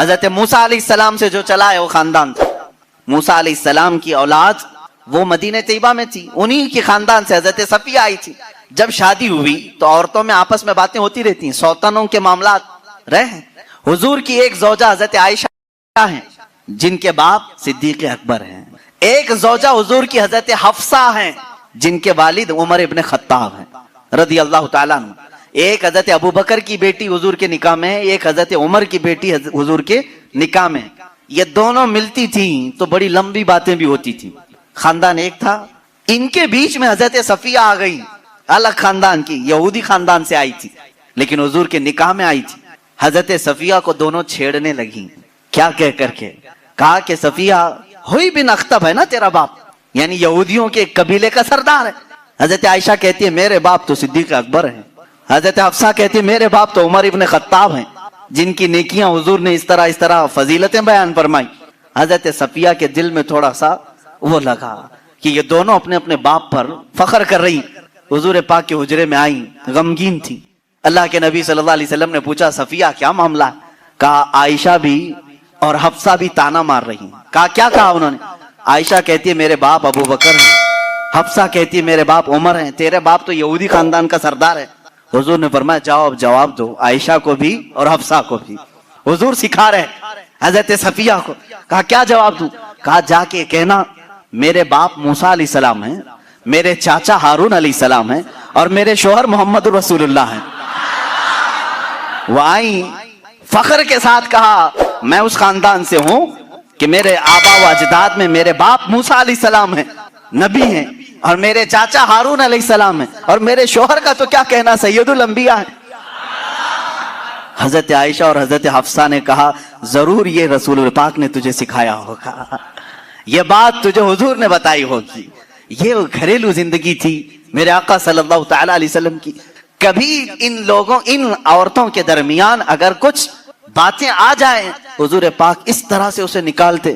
حضرت موسیٰ علیہ السلام سے جو چلا ہے وہ خاندان تھا. موسیٰ علیہ السلام کی اولاد وہ مدینہ طیبہ میں تھی, انہی کی خاندان سے حضرت صفیہ آئی تھی. جب شادی ہوئی تو عورتوں میں آپس میں باتیں ہوتی رہتی ہیں, سوتنوں کے معاملات رہے. حضور کی ایک زوجہ حضرت عائشہ ہیں جن کے باپ صدیق اکبر ہیں. ایک زوجہ حضور کی حضرت حفصہ ہیں جن کے والد عمر ابن خطاب ہیں رضی اللہ تعالیٰ عنہ. ایک حضرت ابو بکر کی بیٹی حضور کے نکاح میں ہے, ایک حضرت عمر کی بیٹی حضور کے نکاح میں. یہ دونوں ملتی تھیں تو بڑی لمبی باتیں بھی ہوتی تھیں. خاندان ایک تھا, ان کے بیچ میں حضرت صفیہ آ گئی, الگ خاندان کی, یہودی خاندان سے آئی تھی لیکن حضور کے نکاح میں آئی تھی. حضرت صفیہ کو دونوں چھیڑنے لگی. کیا کہہ کر کے کہا کہ صفیہ ہوئی بن اختب ہے نا تیرا باپ, یعنی یہودیوں کے قبیلے کا سردار ہے. حضرت عائشہ کہتی ہے میرے باپ تو صدیق اکبر ہیں. حضرت حفصہ کہتی ہے میرے باپ تو عمر ابن خطاب ہیں جن کی نیکیاں حضور نے اس طرح فضیلتیں بیان فرمائی. حضرت صفیہ کے دل میں تھوڑا سا وہ لگا کہ یہ دونوں اپنے اپنے باپ پر فخر کر رہی. حضور پاک کے حجرے میں آئی, غمگین تھی. اللہ کے نبی صلی اللہ علیہ وسلم نے پوچھا صفیہ کیا معاملہ ہے؟ کہا عائشہ بھی اور حفصہ بھی تانا مار رہی ہیں. کیا کہا انہوں نے؟ عائشہ کہتی ہے میرے باپ ابو بکر ہیں, حفصہ کہتی ہے میرے باپ عمر ہیں, تیرے باپ تو یہودی خاندان کا سردار ہے. حضور نے فرمایا جاؤ اب جواب دو عائشہ کو بھی اور حفصہ کو بھی. حضور سکھا رہے حضرت صفیہ کو. کہا کیا جواب دوں؟ کہا جا کے کہنا میرے باپ موسیٰ علیہ السلام ہیں, میرے چاچا ہارون علیہ السلام ہیں اور میرے شوہر محمد رسول اللہ ہیں. وہ آئی فخر کے ساتھ کہا میں اس خاندان سے ہوں کہ میرے آبا و اجداد میں میرے باپ موسیٰ علیہ السلام ہیں, نبی ہیں, اور میرے چاچا ہارون علیہ السلام ہیں, اور میرے شوہر کا تو کیا کہنا سید الانبیاء ہیں. حضرت عائشہ اور حضرت حفصہ نے کہا ضرور یہ رسول پاک نے تجھے سکھایا ہوگا, یہ بات تجھے حضور نے بتائی ہوگی. یہ گھریلو زندگی تھی میرے آقا صلی اللہ تعالی علیہ وسلم کی. کبھی ان عورتوں کے درمیان اگر کچھ باتیں آ جائیں حضور پاک اس طرح سے اسے نکالتے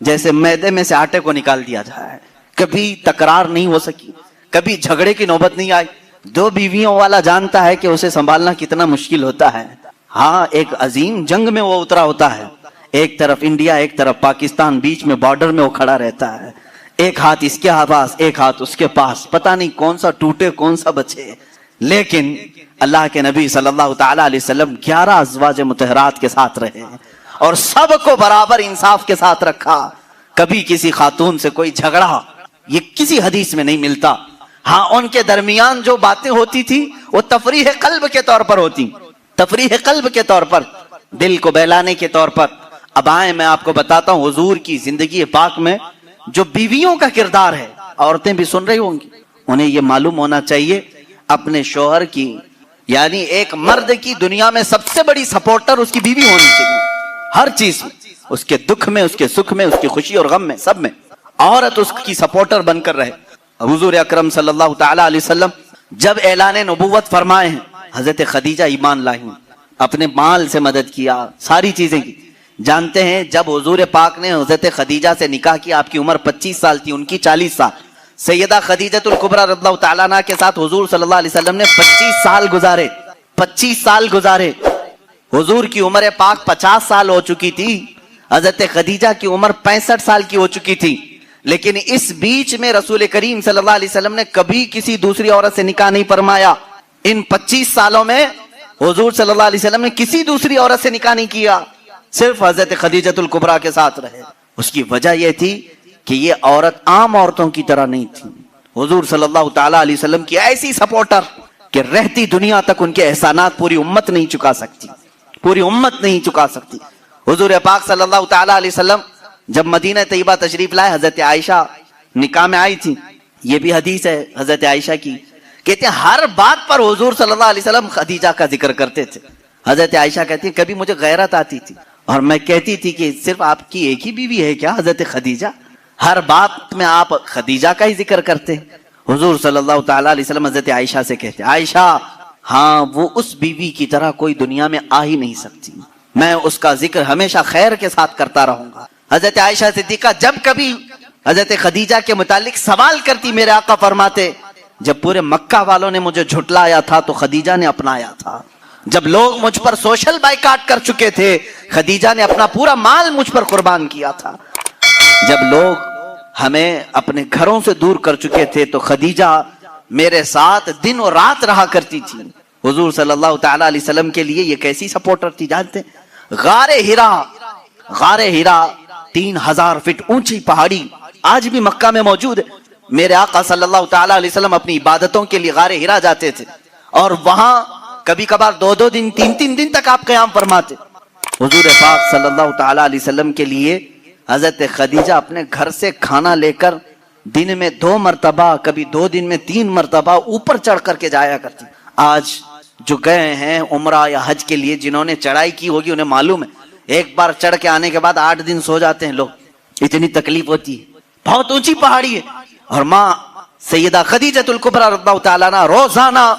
جیسے میدے میں سے آٹے کو نکال دیا جائے. کبھی تکرار نہیں ہو سکی, کبھی جھگڑے کی نوبت نہیں آئی. دو بیویوں والا جانتا ہے کہ اسے سنبھالنا کتنا مشکل ہوتا ہے. ہاں ایک عظیم جنگ میں وہ اترا ہوتا ہے, ایک طرف انڈیا ایک طرف پاکستان, بیچ میں بارڈر میں وہ کھڑا رہتا ہے. ایک ہاتھ اس کے پاس ایک ہاتھ اس کے پاس, پتہ نہیں کون سا ٹوٹے کون سا بچے. لیکن اللہ کے نبی صلی اللہ تعالی علیہ وسلم 11 ازواج مطہرات کے ساتھ رہے اور سب کو برابر انصاف کے ساتھ رکھا. کبھی کسی خاتون سے کوئی جھگڑا یہ کسی حدیث میں نہیں ملتا. ہاں ان کے درمیان جو باتیں ہوتی تھی وہ تفریح قلب کے طور پر ہوتی, تفریح قلب کے طور پر, دل کو بہلانے کے طور پر. اب آئیں میں آپ کو بتاتا ہوں حضور کی زندگی پاک میں جو بیویوں کا کردار ہے. عورتیں بھی سن رہی ہوں گی, انہیں یہ معلوم ہونا چاہیے اپنے شوہر کی, یعنی ایک مرد کی دنیا میں سب سے بڑی سپورٹر اس کی بیوی ہونی چاہیے. ہر چیز میں, اس کے دکھ میں, اس کے سکھ میں, اس کی خوشی اور غم میں, سب میں عورت اس کی سپورٹر بن کر رہے. حضور اکرم صلی اللہ تعالی علیہ وسلم جب اعلان نبوت فرمائے ہیں حضرت خدیجہ ایمان لائی, اپنے مال سے مدد کیا, ساری چیزیں کی. جانتے ہیں جب حضور پاک نے حضرت خدیجہ سے نکاح کیا آپ کی عمر 25 سال تھی, ان کی 40 سال. سیدہ خدیجۃ الکبریٰ رضی اللہ تعالیٰ عنہ کے ساتھ حضور صلی اللہ علیہ وسلم نے 25 سال گزارے, 25 سال گزارے. حضور کی عمر پاک 50 سال ہو چکی تھی, حضرت خدیجہ کی عمر 65 سال کی ہو چکی تھی. لیکن اس بیچ میں رسول کریم صلی اللہ علیہ وسلم نے کبھی کسی دوسری عورت سے نکاح نہیں فرمایا. ان 25 سالوں میں حضور صلی اللہ علیہ وسلم نے کسی دوسری عورت سے نکاح نہیں کیا, صرف حضرت خدیجۃ الکبریٰ کے ساتھ رہے. اس کی وجہ یہ تھی کہ یہ عورت عام عورتوں کی طرح نہیں تھی. حضور صلی اللہ تعالی علیہ وسلم کی ایسی سپورٹر کہ رہتی دنیا تک ان کے احسانات پوری امت نہیں چکا سکتی, پوری امت نہیں چکا سکتی. حضور پاک صلی اللہ تعالی علیہ وسلم جب مدینہ طیبہ تشریف لائے حضرت عائشہ نکاح میں آئی تھی. یہ بھی حدیث ہے حضرت عائشہ کی, کہتے ہیں ہر بات پر حضور صلی اللہ علیہ وسلم خدیجہ کا ذکر کرتے تھے. حضرت عائشہ کہتی ہیں کبھی مجھے غیرت آتی تھی اور میں کہتی تھی کہ صرف آپ کی ایک ہی بیوی ہے کیا حضرت خدیجہ, ہر بات میں آپ خدیجہ کا ہی ذکر کرتے. حضور صلی اللہ تعالی علیہ وسلم حضرت عائشہ سے کہتے عائشہ ہاں وہ اس بیوی کی طرح کوئی دنیا میں آ ہی نہیں سکتی, میں اس کا ذکر ہمیشہ خیر کے ساتھ کرتا رہوں گا. حضرت عائشہ صدیقہ جب کبھی حضرت خدیجہ کے متعلق سوال کرتی میرے آقا فرماتے جب پورے مکہ والوں نے مجھے جھٹلایا تھا تو خدیجہ نے اپنایا تھا, جب لوگ مجھ پر سوشل بائیکاٹ کر چکے تھے، خدیجہ نے اپنا پورا مال مجھ پر قربان کیا تھا۔ جب لوگ ہمیں اپنے گھروں سے دور کر چکے تھے تو خدیجہ میرے ساتھ دن اور رات رہا کرتی تھی۔ حضور صلی اللہ تعالی علیہ وسلم کے لیے یہ کیسی سپورٹر تھی جانتے ہیں؟ غار ہیرا 3000 فٹ اونچی پہاڑی آج بھی مکہ میں موجود ہے۔ میرے آقا صلی اللہ تعالی علیہ وسلم اپنی عبادتوں کے لیے غار ہیرا جاتے تھے اور وہاں کبھی کبھار 2 دن 3 دن تک آپ قیام فرماتے۔ حضور پاک صلی اللہ تعالی علیہ وسلم کے لیے حضرت خدیجہ اپنے گھر سے کھانا لے کر دن میں 2 مرتبہ، کبھی 2 دن میں 3 مرتبہ اوپر چڑھ کر کے جایا کرتی۔ آج جو گئے ہیں عمرہ یا حج کے لیے، جنہوں نے چڑھائی کی ہوگی انہیں معلوم ہے، ایک بار چڑھ کے آنے کے بعد 8 دن سو جاتے ہیں لوگ، اتنی تکلیف ہوتی ہے، بہت اونچی پہاڑی ہے۔ اور ماں سیدہ خدیجۃ الکبریٰ رضی اللہ تعالیٰ عنہا روزانہ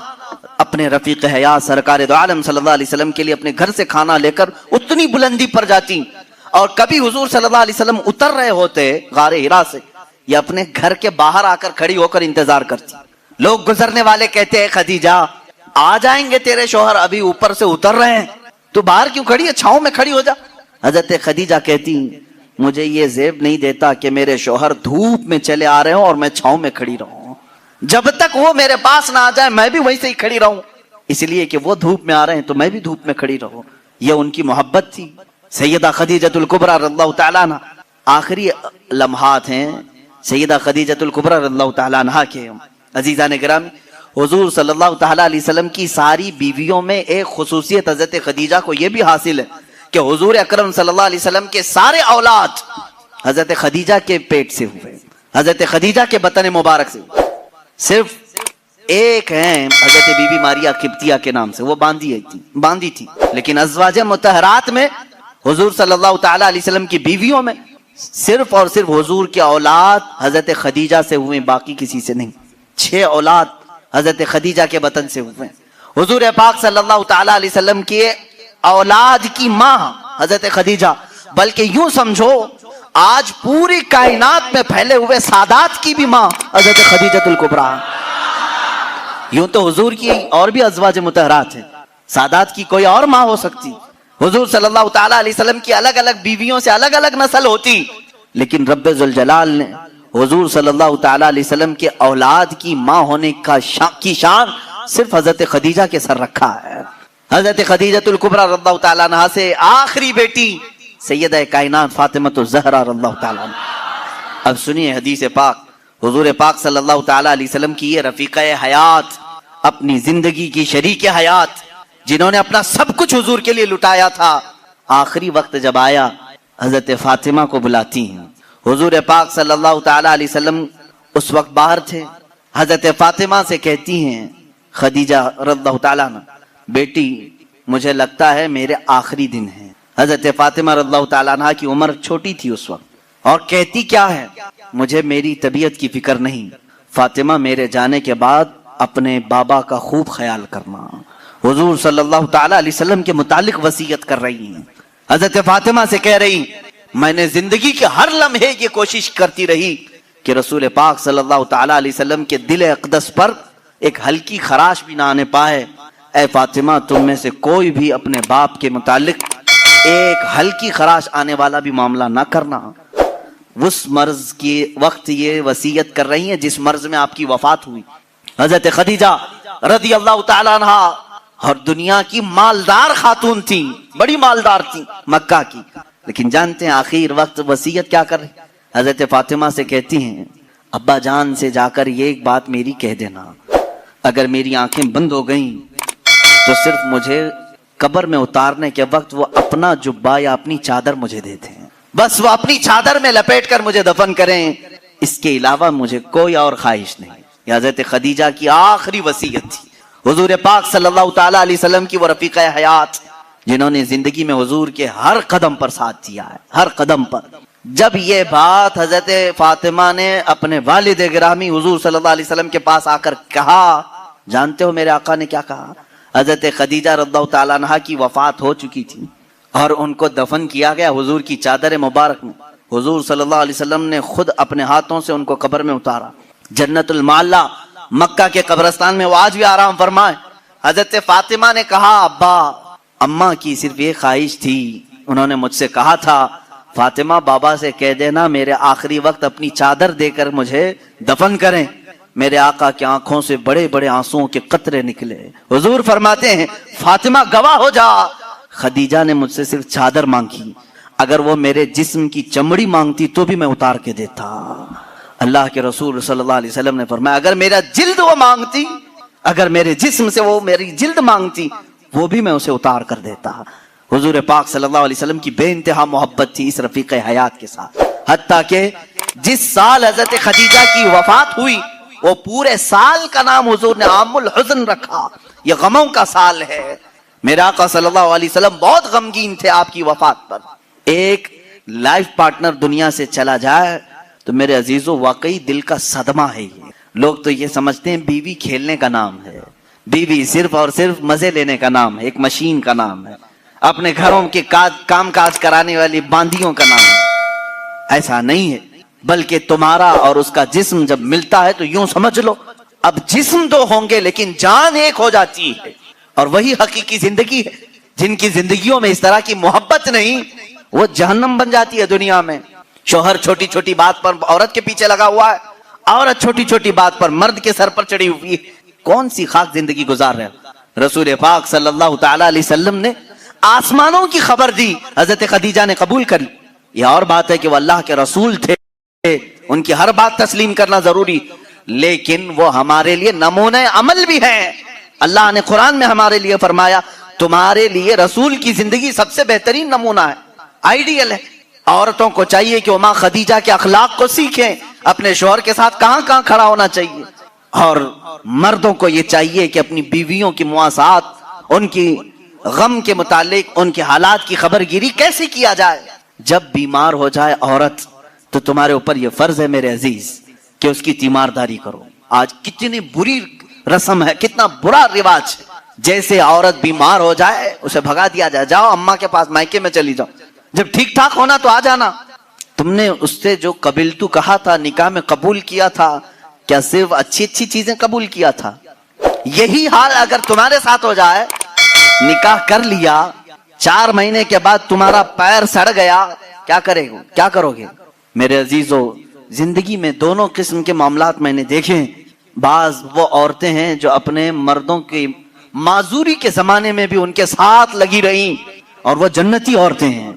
اپنے رفیق حیات سرکار دو عالم صلی اللہ علیہ وسلم کے لیے اپنے گھر سے کھانا لے کر اتنی بلندی پر جاتی، اور کبھی حضور صلی اللہ علیہ وسلم اتر رہے ہوتے غار ہیرا سے، یا اپنے گھر کے باہر آ کر کھڑی ہو کر انتظار کرتی۔ لوگ گزرنے والے کہتے ہیں خدیجہ آ جائیں گے تیرے شوہر، ابھی اوپر سے اتر رہے ہیں، تو باہر کیوں کھڑی ہے، چھاؤں میں کھڑی ہو جا۔ حضرت خدیجہ کہتی مجھے یہ زیب نہیں دیتا کہ میرے شوہر دھوپ میں چلے آ رہے ہوں اور میں چھاؤں میں کھڑی رہوں، جب تک وہ میرے پاس نہ آ جائے میں بھی وہیں سے ہی کھڑی رہوں، اس لیے کہ وہ دھوپ میں آ رہے ہیں تو میں بھی دھوپ میں کھڑی رہوں۔ یہ ان کی محبت تھی۔ سیدہ خدیجۃ الکبریٰ رضی اللہ تعالیٰ عنہ، آخری لمحات ہیں سیدہ خدیجۃ الکبریٰ رضی اللہ تعالیٰ عنہ کے۔ عزیزان گرامی، حضور صلی اللہ تعالیٰ علیہ وسلم کی ساری بیویوں میں ایک خصوصیت حضرت خدیجہ کو یہ بھی حاصل ہے کہ حضور اکرم صلی اللہ علیہ وسلم کے سارے اولاد حضرت خدیجہ کے پیٹ سے ہوئے، حضرت خدیجہ کے بطن مبارک سے ہوئے۔ صرف ایک ہیں حضرت بی بی ماریا قبطیہ کے نام سے، وہ باندھی تھی، لیکن ازواج مطہرات میں حضور صلی اللہ تعالی علیہ وسلم کی بیویوں میں صرف اور صرف حضور کے اولاد حضرت خدیجہ سے ہوئے، باقی کسی سے نہیں۔ 6 اولاد حضرت خدیجہ کے بطن سے ہوئے۔ حضور پاک صلی اللہ تعالی علیہ وسلم کے اولاد کی ماں حضرت خدیجہ، بلکہ یوں سمجھو آج پوری کائنات میں پھیلے ہوئے سادات کی بھی ماں حضرت خدیجۃ الکبریٰ۔ یوں تو حضور کی اور بھی ازواج مطہرات ہیں، سادات کی کوئی اور ماں ہو سکتی، حضور صلی اللہ تعالیٰ علیہ وسلم کی الگ الگ بیویوں سے الگ الگ نسل ہوتی، لیکن رب ذوالجلال نے حضور صلی اللہ تعالیٰ علیہ وسلم کے اولاد کی ماں ہونے کی شان صرف حضرت خدیجہ کے سر رکھا ہے۔ حضرت خدیجۃ الکبریٰ رضی اللہ تعالیٰ عنہا سے آخری بیٹی سیدہ کائنات فاطمہ الزہرا رضی اللہ تعالیٰ عنہ۔ اب سنیے حدیث پاک، حضور پاک صلی اللہ تعالیٰ علیہ وسلم کی یہ رفیقہ حیات، اپنی زندگی کی شریک حیات، جنہوں نے اپنا سب کچھ حضور کے لیے لٹایا تھا، آخری وقت جب آیا حضرت فاطمہ کو بلاتی ہیں۔ حضور پاک صلی اللہ تعالیٰ علیہ وسلم اس وقت باہر تھے، حضرت فاطمہ سے کہتی ہیں خدیجہ رضی اللہ تعالیٰ عنہ، بیٹی مجھے لگتا ہے میرے آخری دن ہیں۔ حضرت فاطمہ رضی اللہ تعالیٰ عنہ کی عمر چھوٹی تھی اس وقت، اور کہتی کیا ہے، مجھے میری طبیعت کی فکر نہیں، فاطمہ میرے جانے کے بعد اپنے بابا کا خوب خیال کرنا۔ حضور صلی اللہ تعالیٰ علیہ وسلم کے متعلق وصیت کر رہی ہیں۔ حضرت فاطمہ سے کہہ رہی میں نے زندگی کے ہر لمحے یہ کوشش کرتی رہی کہ رسول پاک صلی اللہ تعالیٰ علیہ وسلم کے دل اقدس پر ایک ہلکی خراش بھی نہ آنے پائے۔ اے فاطمہ تم میں سے کوئی بھی اپنے باپ کے متعلق ایک ہلکی خراش آنے والا بھی معاملہ نہ کرنا۔ اس مرض کی وقت یہ وصیت کر رہی ہیں جس مرض میں آپ کی وفات ہوئی۔ حضرت خدیجہ رضی اللہ تعالیٰ عنہ اور دنیا کی مالدار خاتون تھی، بڑی مالدار تھی مکہ کی، لیکن جانتے ہیں آخر وقت وصیت کیا کر رہی؟ حضرت فاطمہ سے کہتی ہیں ابا جان سے جا کر یہ ایک بات میری کہہ دینا، اگر میری آنکھیں بند ہو گئیں تو صرف مجھے قبر میں اتارنے کے وقت وہ اپنا جبہ یا اپنی چادر مجھے دیتے ہیں، بس وہ اپنی چادر میں لپیٹ کر مجھے دفن کریں، اس کے علاوہ مجھے کوئی اور خواہش نہیں۔ یہ حضرت خدیجہ کی آخری وصیت تھی۔ حضور پاک صلی اللہ تعالیٰ علیہ وسلم کی وہ رفیقہ حیات جنہوں نے زندگی میں حضور کے ہر قدم پر ساتھ دیا ہے، ہر قدم پر۔ جب یہ بات حضرت فاطمہ نے اپنے والد گرامی حضور صلی اللہ علیہ وسلم کے پاس آ کر کہا، جانتے ہو میرے آقا نے کیا کہا؟ حضرت خدیجہ رضی اللہ تعالیٰ عنہ کی وفات ہو چکی تھی اور ان کو دفن کیا گیا حضور کی چادر مبارک میں۔ حضور صلی اللہ علیہ وسلم نے خود اپنے ہاتھوں سے ان کو قبر میں اتارا۔ جنت المعلی مکہ کے قبرستان میں وہ آج بھی آرام فرمائے۔ حضرت فاطمہ نے کہا ابا اماں کی صرف یہ خواہش تھی، انہوں نے مجھ سے کہا تھا فاطمہ بابا سے کہہ دینا میرے آخری وقت اپنی چادر دے کر مجھے دفن کریں۔ میرے آقا کی آنکھوں سے بڑے بڑے آنسوؤں کے قطرے نکلے۔ حضور فرماتے ہیں فاطمہ گواہ ہو جا، خدیجہ نے مجھ سے صرف چادر مانگی، اگر وہ میرے جسم کی چمڑی مانگتی تو بھی میں اتار کے دیتا۔ اللہ کے رسول صلی اللہ علیہ وسلم نے فرمایا اگر میرا جلد وہ مانگتی، اگر میرے جسم سے وہ میری جلد مانگتی وہ بھی میں اسے اتار کر دیتا۔ حضور پاک صلی اللہ علیہ وسلم کی بے انتہا محبت تھی اس رفیق حیات کے ساتھ، حتیٰ کہ جس سال حضرت خدیجہ کی وفات ہوئی وہ پورے سال کا نام حضور نے عام الحزن رکھا، یہ غموں کا سال ہے۔ میرے آقا صلی اللہ علیہ وسلم بہت غمگین تھے آپ کی وفات پر۔ ایک لائف پارٹنر دنیا سے چلا جائے تو میرے عزیزو واقعی دل کا صدمہ ہے۔ یہ لوگ تو یہ سمجھتے ہیں بیوی کھیلنے کا نام ہے، بیوی صرف اور صرف مزے لینے کا نام ہے، ایک مشین کا نام ہے، اپنے گھروں کے کام کاج کرانے والی باندیوں کا نام ہے۔ ایسا نہیں ہے، بلکہ تمہارا اور اس کا جسم جب ملتا ہے تو یوں سمجھ لو اب جسم دو ہوں گے لیکن جان ایک ہو جاتی ہے، اور وہی حقیقی زندگی ہے۔ جن کی زندگیوں میں اس طرح کی محبت نہیں وہ جہنم بن جاتی ہے دنیا میں۔ شوہر چھوٹی چھوٹی بات پر عورت کے پیچھے لگا ہوا ہے، عورت چھوٹی چھوٹی بات پر مرد کے سر پر چڑھی ہوئی ہے، کون سی خاک زندگی گزار رہے ہیں؟ رسول پاک صلی اللہ تعالی علیہ وسلم نے آسمانوں کی خبر دی، حضرت خدیجہ نے قبول کر لی۔ یہ اور بات ہے کہ وہ اللہ کے رسول تھے، ان کی ہر بات تسلیم کرنا ضروری، لیکن وہ ہمارے لیے نمونہ عمل بھی ہیں۔ اللہ نے قرآن میں ہمارے لیے فرمایا تمہارے لیے رسول کی زندگی سب سے بہترین نمونہ ہے، آئیڈیل ہے۔ عورتوں کو چاہیے کہ وہ ماں خدیجہ کے اخلاق کو سیکھیں، اپنے شوہر کے ساتھ کہاں کہاں کھڑا ہونا چاہیے، اور مردوں کو یہ چاہیے کہ اپنی بیویوں کی مواسات، ان کی غم کے متعلق ان کے حالات کی خبر گیری کیسے کیا جائے۔ جب بیمار ہو جائے عورت تو تمہارے اوپر یہ فرض ہے میرے عزیز کہ اس کی تیمارداری کرو۔ آج کتنی بری رسم ہے، کتنا برا رواج ہے، جیسے عورت بیمار ہو جائے اسے بھگا دیا جائے، جاؤ اماں کے پاس مائکے میں چلی جاؤ، جب ٹھیک ٹھاک ہونا تو آ جانا۔ تم نے اس سے جو قبل تو کہا تھا، نکاح میں قبول کیا تھا، کیا صرف اچھی اچھی چیزیں قبول کیا تھا؟ یہی حال اگر تمہارے ساتھ ہو جائے، نکاح کر لیا، 4 مہینے کے بعد تمہارا پیر سڑ گیا، کیا کرو گے؟ میرے عزیزو زندگی میں دونوں قسم کے معاملات میں نے دیکھے۔ بعض وہ عورتیں ہیں جو اپنے مردوں کی معذوری کے زمانے میں بھی ان کے ساتھ لگی رہیں اور وہ جنتی عورتیں ہیں،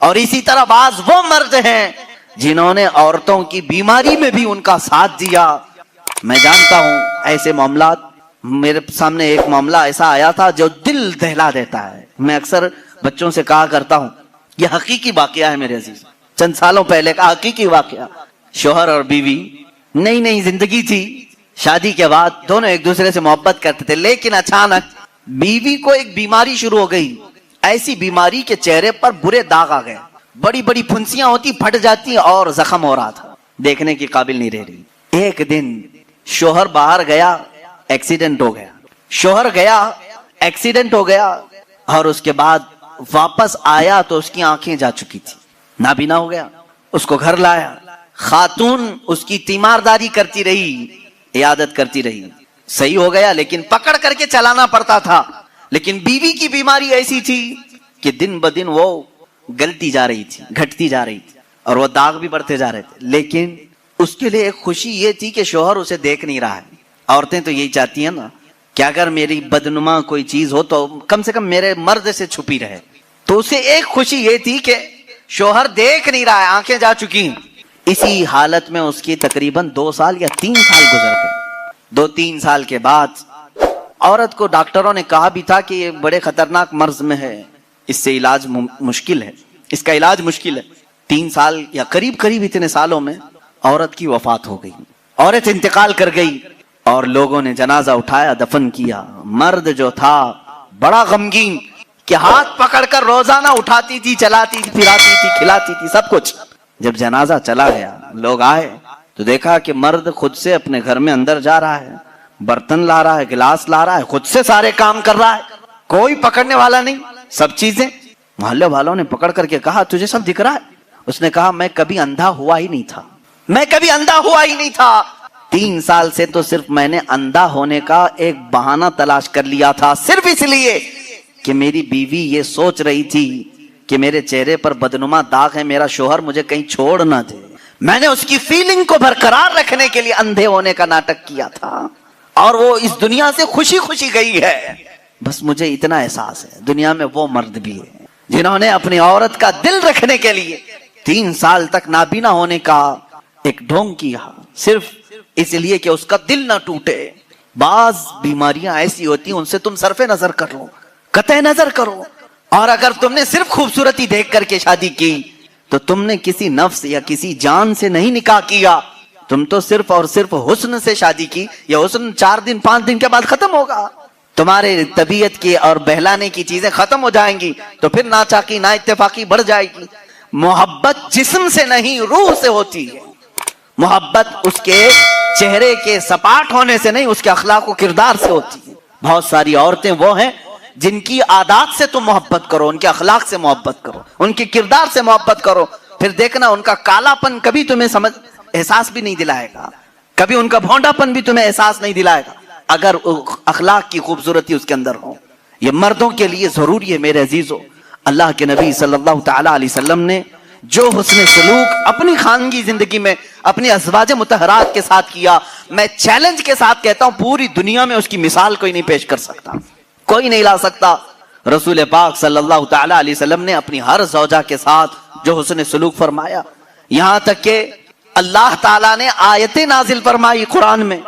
اور اسی طرح بعض وہ مرد ہیں جنہوں نے عورتوں کی بیماری میں بھی ان کا ساتھ دیا۔ میں جانتا ہوں ایسے معاملات، میرے سامنے ایک معاملہ ایسا آیا تھا جو دل دہلا دیتا ہے۔ میں اکثر بچوں سے کہا کرتا ہوں یہ حقیقی واقعہ ہے میرے عزیز، چند سالوں پہلے کا حقیقی واقعہ۔ شوہر اور بیوی نئی نئی زندگی تھی، شادی کے بعد دونوں ایک دوسرے سے محبت کرتے تھے، لیکن اچانک بیوی کو ایک بیماری شروع ہو گئی، ایسی بیماری کے چہرے پر برے داغ آ گئے، بڑی بڑی پھنسیاں ہوتی، پھٹ جاتی اور زخم ہو رہا تھا، دیکھنے کی قابل نہیں رہ رہی۔ ایک دن شوہر باہر گیا، ایکسیڈنٹ ہو گیا، شوہر گیا ایکسیڈنٹ ہو گیا، اور اس کے بعد واپس آیا تو اس کی آنکھیں جا چکی تھی، نابینا ہو گیا۔ اس کو گھر لایا، خاتون اس کی تیمارداری کرتی رہی، عیادت کرتی رہی، صحیح ہو گیا لیکن پکڑ کر کے چلانا پڑتا تھا۔ لیکن بیوی کی بیماری ایسی تھی کہ دن بدن وہ گلتی جا رہی تھی، گھٹتی جا رہی تھی، اور وہ داغ بھی بڑھتے جا رہے تھے۔ لیکن اس کے لیے ایک خوشی یہ تھی کہ شوہر اسے دیکھ نہیں رہا ہے۔ عورتیں تو یہی چاہتی ہیں نا کہ اگر میری بدنما کوئی چیز ہو تو کم سے کم میرے مرد سے چھپی رہے، تو اسے ایک خوشی یہ تھی کہ شوہر دیکھ نہیں رہا ہے، آنکھیں جا چکی۔ اسی حالت میں اس کی تقریباً 2 سال یا 3 سال گزر گئے۔ 2-3 سال کے بعد عورت کو ڈاکٹروں نے کہا بھی تھا کہ یہ بڑے خطرناک مرض میں ہے، اس سے علاج مشکل ہے، اس کا علاج مشکل ہے۔ 3 سال یا قریب اتنے سالوں میں عورت کی وفات ہو گئی، عورت انتقال کر گئی، اور لوگوں نے جنازہ اٹھایا، دفن کیا۔ مرد جو تھا بڑا غمگین کہ ہاتھ پکڑ کر روزانہ اٹھاتی تھی، چلاتی تھی، پھراتی تھی، کھلاتی تھی، سب کچھ۔ جب جنازہ چلا گیا، لوگ آئے تو دیکھا کہ مرد خود سے اپنے گھر میں اندر جا رہا ہے، برتن لا رہا ہے، گلاس لا رہا ہے، خود سے سارے کام کر رہا ہے، کوئی پکڑنے والا نہیں، سب چیزیں۔ محلے والوں نے پکڑ کر کے کہا تجھے سب دکھ رہا ہے؟ اس نے کہا میں کبھی اندھا ہوا ہی نہیں تھا، میں کبھی اندھا ہوا ہی نہیں تھا۔ 3 سال سے تو صرف میں نے اندھا ہونے کا ایک بہانہ تلاش کر لیا تھا، صرف اس لیے کہ میری بیوی یہ سوچ رہی تھی کہ میرے چہرے پر بدنما داغ ہے، میرا شوہر مجھے کہیں چھوڑ نہ دے۔ میں نے اس کی فیلنگ کو برقرار رکھنے کے لیے اندھے ہونے کا ناٹک کیا تھا، اور وہ اس دنیا سے خوشی خوشی گئی ہے۔ بس مجھے اتنا احساس ہے دنیا میں وہ مرد بھی ہے جنہوں نے اپنی عورت کا دل رکھنے کے لیے 3 سال تک نابینا ہونے کا ایک ڈھونگ کیا، صرف اس لیے کہ اس کا دل نہ ٹوٹے۔ بعض بیماریاں ایسی ہوتی ہیں، ان سے تم صرف نظر کر لو، قطع نظر کرو، اور اگر تم نے صرف خوبصورتی دیکھ کر کے شادی کی تو تم نے کسی نفس یا کسی جان سے نہیں نکاح کیا، تم تو صرف اور صرف حسن سے شادی کی، یا حسن 4 دن 5 دن کے بعد ختم ہوگا، تمہارے طبیعت کی اور بہلانے کی چیزیں ختم ہو جائیں گی، تو پھر ناچاقی نا اتفاقی بڑھ جائے گی۔ محبت جسم سے نہیں روح سے ہوتی ہے، محبت اس کے چہرے کے سپاٹ ہونے سے نہیں، اس کے اخلاق و کردار سے ہوتی ہے۔ بہت ساری عورتیں وہ ہیں جن کی عادات سے تم محبت کرو، ان کے اخلاق سے محبت کرو، ان کے کردار سے محبت کرو، پھر دیکھنا ان کا کالا پن کبھی تمہیں احساس بھی نہیں دلائے گا، کبھی ان کا بھونڈا پن بھی تمہیں احساس نہیں دلائے گا، اگر اخلاق کی خوبصورتی اس کے اندر ہو۔ یہ مردوں کے لیے ضروری ہے میرے عزیزو۔ اللہ کے نبی صلی اللہ تعالی علیہ وسلم نے جو حسن سلوک اپنی خانگی زندگی میں اپنی ازواج مطہرات کے ساتھ کیا، میں چیلنج کے ساتھ کہتا ہوں پوری دنیا میں اس کی مثال کوئی نہیں پیش کر سکتا، کوئی نہیں لا سکتا۔ رسول پاک صلی اللہ تعالی علیہ وسلم نے اپنی ہر زوجہ کے ساتھ جو حسن سلوک فرمایا، یہاں تک کہ اللہ تعالیٰ نے آیتیں نازل فرمائی قرآن میں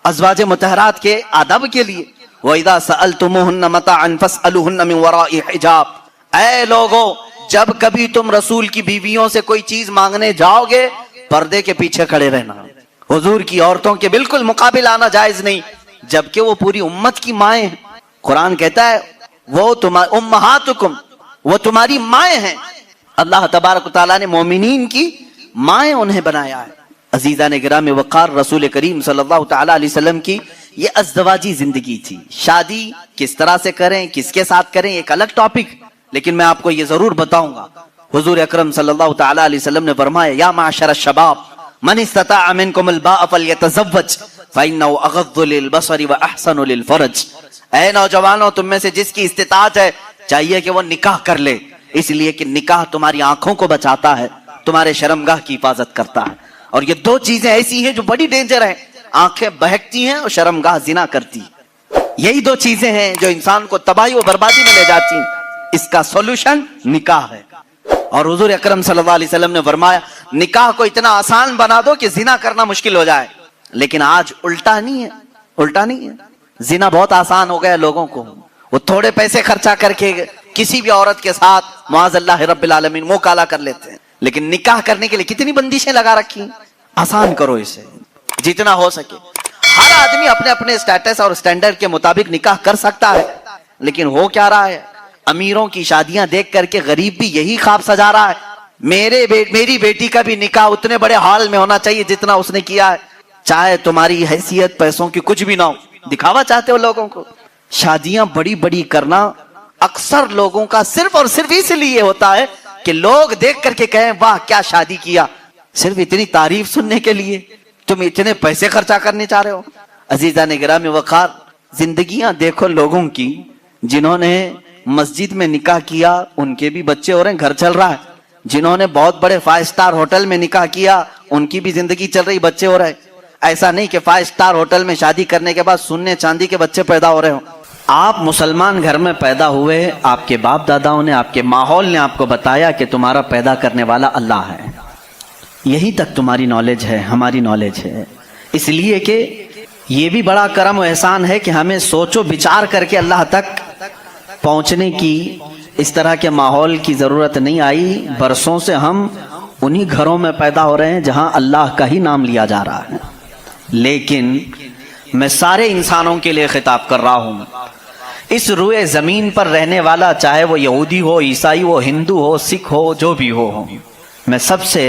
ازواج مطہرات کے آداب کے لیے، وَإِذَا سَأَلْتُمُوهُنَّ مَتَاعًا فَاسْأَلُوهُنَّ مِنْ وَرَاءِ حِجَابٍ، اے لوگو جب کبھی تم رسول کی بیویوں سے کوئی چیز مانگنے جاؤ گے پردے کے پیچھے کھڑے رہنا۔ حضور کی عورتوں کے بالکل مقابل آنا جائز نہیں، جبکہ وہ پوری امت کی مائیں ہیں۔ قرآن کہتا ہے وہ امہاتکم، وہ تمہاری مائیں ہیں۔ اللہ تبارک و تعالیٰ نے مومنین کی مائیں انہیں بنایا ہے۔ عزیزان گرامی وقار، رسول کریم صلی اللہ تعالی علیہ وسلم کی یہ ازدواجی زندگی تھی۔ شادی کس طرح سے کریں، کس کے ساتھ کریں، ایک الگ ٹاپک، لیکن میں آپ کو یہ ضرور بتاؤں گا۔ حضور اکرم صلی اللہ تعالی علیہ وسلم نے فرمایا یا معشر الشباب من استطاع منکم الباء فلیتزوج فإنه اغض للبصر واحسن للفرج، اے نوجوانوں تم میں سے جس کی استطاعت ہے چاہیے کہ وہ نکاح کر لے، اس لیے کہ نکاح تمہاری آنکھوں کو بچاتا ہے، تمہارے شرمگاہ کی حفاظت کرتا ہے۔ اور یہ 2 چیزیں ایسی ہیں جو بڑی ڈینجر ہیں، آنکھیں بہکتی ہیں اور شرمگاہ زنا کرتی ہے۔ یہی 2 چیزیں ہیں جو انسان کو تباہی و بربادی میں لے جاتی ہیں، اس کا سولوشن نکاح ہے۔ اور حضور اکرم صلی اللہ علیہ وسلم نے فرمایا نکاح کو اتنا آسان بنا دو کہ زنا کرنا مشکل ہو جائے، لیکن آج الٹا نہیں ہے، الٹا نہیں ہے، زنا بہت آسان ہو گیا لوگوں کو، وہ تھوڑے پیسے خرچہ کر کے کسی بھی عورت کے ساتھ معاذ اللہ رب العالمین منہ کالا کر لیتے ہیں، لیکن نکاح کرنے کے لیے کتنی بندشیں لگا رکھی ہیں۔ آسان کرو اسے جتنا ہو سکے۔ ہر آدمی اپنے اپنے سٹیٹس اور سٹینڈرڈ کے مطابق نکاح کر سکتا ہے، لیکن ہو کیا رہا ہے، امیروں کی شادیاں دیکھ کر کے غریب بھی یہی خواب سجا رہا ہے میری بیٹی کا بھی نکاح اتنے بڑے ہال میں ہونا چاہیے جتنا اس نے کیا ہے، چاہے تمہاری حیثیت پیسوں کی کچھ بھی نہ ہو، دکھاوا چاہتے ہو لوگوں کو۔ شادیاں بڑی بڑی کرنا اکثر لوگوں کا صرف اور صرف اس لیے ہوتا ہے کہ لوگ دیکھ کر کے کہیں واہ کیا شادی کیا، صرف اتنی تعریف سننے کے لیے تم اتنے پیسے خرچہ کرنے چاہ رہے ہو۔ عزیزان گرامی وقار، زندگیاں دیکھو لوگوں کی جنہوں نے مسجد میں نکاح کیا ان کے بھی بچے ہو رہے ہیں، گھر چل رہا ہے، جنہوں نے بہت بڑے 5 اسٹار ہوٹل میں نکاح کیا ان کی بھی زندگی چل رہی، بچے ہو رہے ہیں۔ ایسا نہیں کہ 5 اسٹار ہوٹل میں شادی کرنے کے بعد سونے چاندی کے بچے پیدا ہو رہے ہوں۔ آپ مسلمان گھر میں پیدا ہوئے، آپ کے باپ داداؤں نے، آپ کے ماحول نے آپ کو بتایا کہ تمہارا پیدا کرنے والا اللہ ہے، یہی تک تمہاری نالج ہے، ہماری نالج ہے، اس لیے کہ یہ بھی بڑا کرم و احسان ہے کہ ہمیں سوچ و بچار کر کے اللہ تک پہنچنے کی اس طرح کے ماحول کی ضرورت نہیں آئی۔ برسوں سے ہم انہی گھروں میں پیدا ہو رہے ہیں جہاں اللہ کا ہی نام لیا جا رہا ہے، لیکن میں سارے انسانوں کے لیے خطاب کر رہا ہوں، اس روئے زمین پر رہنے والا چاہے وہ یہودی ہو، عیسائی ہو، ہندو ہو، سکھ ہو، جو بھی ہو، میں سب سے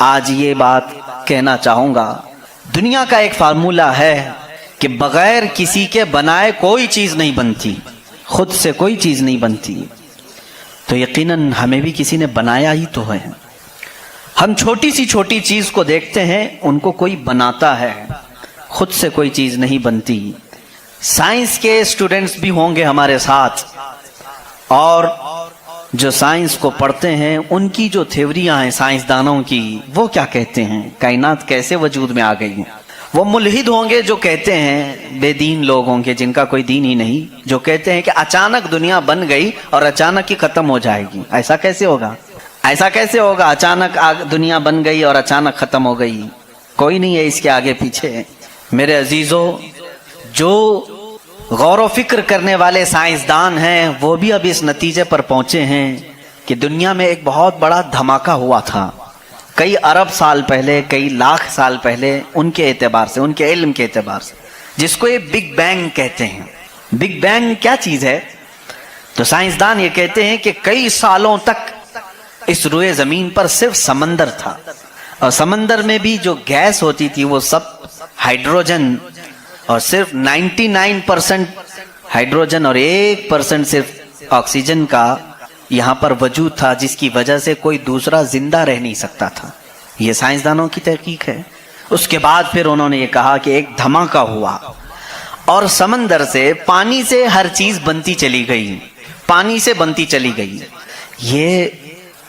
آج یہ بات کہنا چاہوں گا، دنیا کا ایک فارمولہ ہے کہ بغیر کسی کے بنائے کوئی چیز نہیں بنتی، خود سے کوئی چیز نہیں بنتی، تو یقیناً ہمیں بھی کسی نے بنایا ہی تو ہے۔ ہم چھوٹی سی چھوٹی چیز کو دیکھتے ہیں، ان کو کوئی بناتا ہے، خود سے کوئی چیز نہیں بنتی۔ سائنس کے اسٹوڈنٹس بھی ہوں گے ہمارے ساتھ، اور جو سائنس کو پڑھتے ہیں ان کی جو تھیوریاں ہیں سائنسدانوں کی، وہ کیا کہتے ہیں کائنات کیسے وجود میں آ گئی ہیں۔ وہ ملحد ہوں گے جو کہتے ہیں، بے دین لوگ ہوں گے جن کا کوئی دین ہی نہیں، جو کہتے ہیں کہ اچانک دنیا بن گئی اور اچانک ہی ختم ہو جائے گی۔ ایسا کیسے ہوگا؟ ایسا کیسے ہوگا؟ اچانک دنیا بن گئی اور اچانک ختم ہو گئی، کوئی نہیں ہے اس کے آگے پیچھے۔ میرے عزیزو، جو غور و فکر کرنے والے سائنسدان ہیں وہ بھی اب اس نتیجے پر پہنچے ہیں کہ دنیا میں ایک بہت بڑا دھماکہ ہوا تھا کئی ارب سال پہلے، کئی لاکھ سال پہلے، ان کے اعتبار سے، ان کے علم کے اعتبار سے، جس کو یہ بگ بینگ کہتے ہیں۔ بگ بینگ کیا چیز ہے؟ تو سائنسدان یہ کہتے ہیں کہ کئی سالوں تک اس روئے زمین پر صرف سمندر تھا، اور سمندر میں بھی جو گیس ہوتی تھی وہ سب ہائیڈروجن، اور صرف 99% ہائیڈروجن اور 1% صرف آکسیجن کا یہاں پر وجود تھا، جس کی وجہ سے کوئی دوسرا زندہ رہ نہیں سکتا تھا۔ یہ سائنسدانوں کی تحقیق ہے۔ اس کے بعد پھر انہوں نے یہ کہا کہ ایک دھماکہ ہوا، اور سمندر سے، پانی سے ہر چیز بنتی چلی گئی، پانی سے بنتی چلی گئی۔ یہ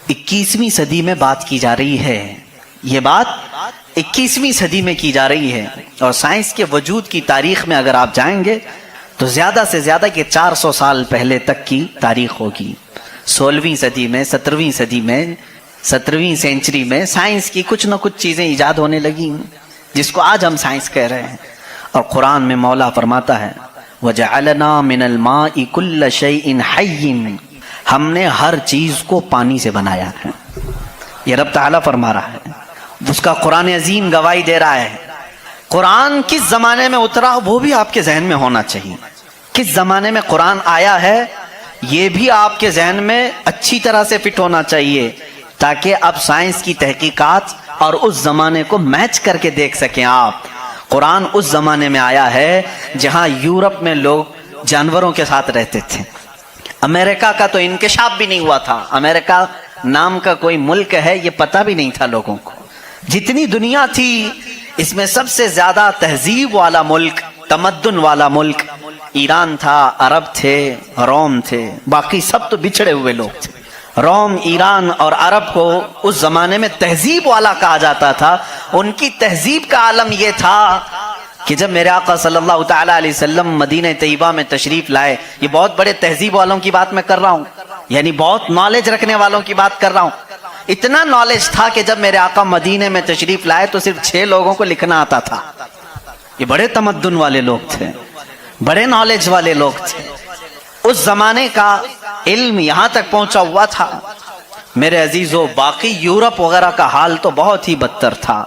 21ویں صدی میں بات کی جا رہی ہے، یہ بات 21ویں صدی میں کی جا رہی ہے، اور سائنس کے وجود کی تاریخ میں اگر آپ جائیں گے تو زیادہ سے زیادہ کہ 400 سال پہلے تک کی تاریخ ہوگی۔ 16ویں صدی میں، 17ویں صدی میں، 17ویں سینچری میں سائنس کی کچھ نہ کچھ چیزیں ایجاد ہونے لگی، جس کو آج ہم سائنس کہہ رہے ہیں۔ اور قرآن میں مولا فرماتا ہے وَجَعَلْنَا مِنَ الْمَاءِ كُلَّ شَيْءٍ حَيٍّ، ہم نے ہر چیز کو پانی سے بنایا ہے۔ یہ رب تعالیٰ فرما رہا ہے، اس کا قرآن عظیم گواہی دے رہا ہے۔ قرآن کس زمانے میں اترا وہ بھی آپ کے ذہن میں ہونا چاہیے، کس زمانے میں قرآن آیا ہے یہ بھی آپ کے ذہن میں اچھی طرح سے فٹ ہونا چاہیے، تاکہ اب سائنس کی تحقیقات اور اس زمانے کو میچ کر کے دیکھ سکیں آپ۔ قرآن اس زمانے میں آیا ہے جہاں یورپ میں لوگ جانوروں کے ساتھ رہتے تھے، امریکہ کا تو انکشاف بھی نہیں ہوا تھا، امریکہ نام کا کوئی ملک ہے یہ پتہ بھی نہیں تھا لوگوں کو۔ جتنی دنیا تھی اس میں سب سے زیادہ تہذیب والا ملک، تمدن والا ملک ایران تھا، عرب تھے، روم تھے، باقی سب تو بچھڑے ہوئے لوگ تھے۔ روم، ایران اور عرب کو اس زمانے میں تہذیب والا کہا جاتا تھا۔ ان کی تہذیب کا عالم یہ تھا کہ جب میرے آقا صلی اللہ تعالیٰ علیہ وسلم مدینہ طیبہ میں تشریف لائے، یہ بہت بڑے تہذیب والوں کی بات میں کر رہا ہوں، یعنی بہت نالج رکھنے والوں کی بات کر رہا ہوں۔ اتنا نالج تھا کہ جب میرے آقا مدینہ میں تشریف لائے تو صرف 6 لوگوں کو لکھنا آتا تھا۔ یہ بڑے تمدن والے لوگ تھے، بڑے نالج والے لوگ تھے۔ اس زمانے کا علم یہاں تک پہنچا ہوا تھا۔ میرے عزیزو، باقی یورپ وغیرہ کا حال تو بہت ہی بدتر تھا،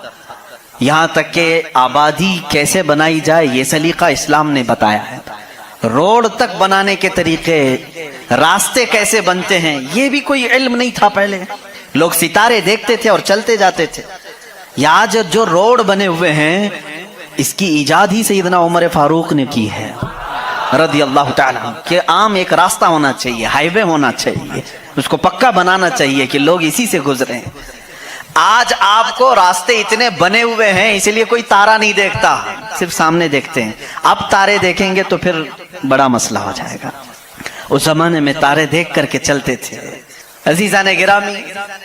یہاں تک کہ آبادی کیسے بنائی جائے یہ سلیقہ اسلام نے بتایا ہے۔ روڈ تک بنانے کے طریقے، راستے کیسے بنتے ہیں یہ بھی کوئی علم نہیں تھا پہلے۔ لوگ ستارے دیکھتے تھے اور چلتے جاتے تھے۔ یا آج جو روڈ بنے ہوئے ہیں اس کی ایجاد ہی سیدنا عمر فاروق نے کی ہے رضی اللہ تعالیٰ، کہ عام ایک راستہ ہونا چاہیے، ہائی وے ہونا چاہیے، اس کو پکا بنانا چاہیے کہ لوگ اسی سے گزریں۔ آج آپ کو راستے اتنے بنے ہوئے ہیں اس لیے کوئی تارا نہیں دیکھتا، صرف سامنے دیکھتے ہیں۔ اب تارے دیکھیں گے تو پھر بڑا مسئلہ ہو جائے گا۔ اس زمانے میں تارے دیکھ کر کے چلتے تھے۔ عزیزان گرامی،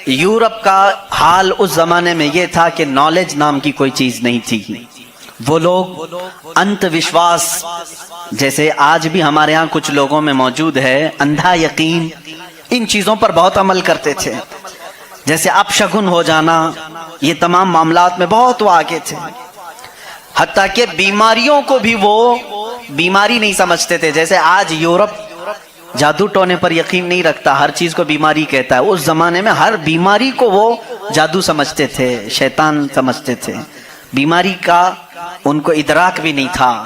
یورپ کا حال اس زمانے میں یہ تھا کہ نالج نام کی کوئی چیز نہیں تھی۔ وہ لوگ انت وشواس، جیسے آج بھی ہمارے ہاں کچھ لوگوں میں موجود ہے، اندھا یقین، ان چیزوں پر بہت عمل کرتے تھے۔ جیسے اب شگن ہو جانا، یہ تمام معاملات میں بہت وہ آگے تھے۔ حتیٰ کہ بیماریوں کو بھی وہ بیماری نہیں سمجھتے تھے۔ جیسے آج یورپ جادو ٹونے پر یقین نہیں رکھتا، ہر چیز کو بیماری کہتا ہے، اس زمانے میں ہر بیماری کو وہ جادو سمجھتے تھے، شیطان سمجھتے تھے۔ بیماری کا ان کو ادراک بھی نہیں تھا۔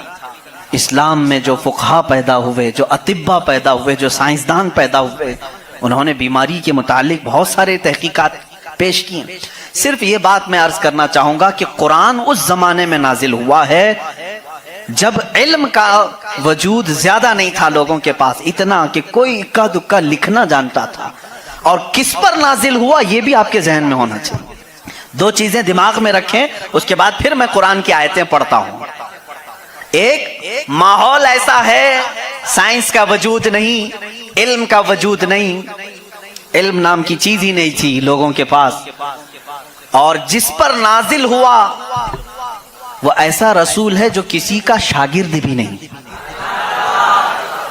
اسلام میں جو فقہا پیدا ہوئے، جو اطباء پیدا ہوئے، جو سائنسدان پیدا ہوئے، انہوں نے بیماری کے متعلق بہت سارے تحقیقات پیش کی ہیں۔ صرف یہ بات میں عرض کرنا چاہوں گا کہ قرآن اس زمانے میں نازل ہوا ہے جب علم کا وجود زیادہ نہیں تھا لوگوں کے پاس، اتنا کہ کوئی اکا دکا لکھنا جانتا تھا۔ اور کس پر نازل ہوا یہ بھی آپ کے ذہن میں ہونا چاہیے۔ دو چیزیں دماغ میں رکھیں، اس کے بعد پھر میں قرآن کی آیتیں پڑھتا ہوں۔ ایک ماحول ایسا ہے، سائنس کا وجود نہیں، علم کا وجود نہیں، علم نام کی چیز ہی نہیں تھی لوگوں کے پاس، اور جس پر نازل ہوا وہ ایسا رسول ہے جو کسی کا شاگرد بھی نہیں،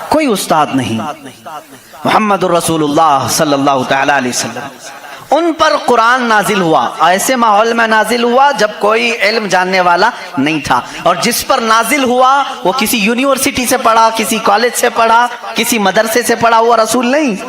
کوئی استاد نہیں، محمد الرسول اللہ صلی اللہ تعالی علیہ وسلم۔ ان پر قرآن نازل ہوا، ایسے ماحول میں نازل ہوا جب کوئی علم جاننے والا نہیں تھا، اور جس پر نازل ہوا وہ کسی یونیورسٹی سے پڑھا، کسی کالج سے پڑھا، کسی مدرسے سے پڑھا ہوا رسول نہیں۔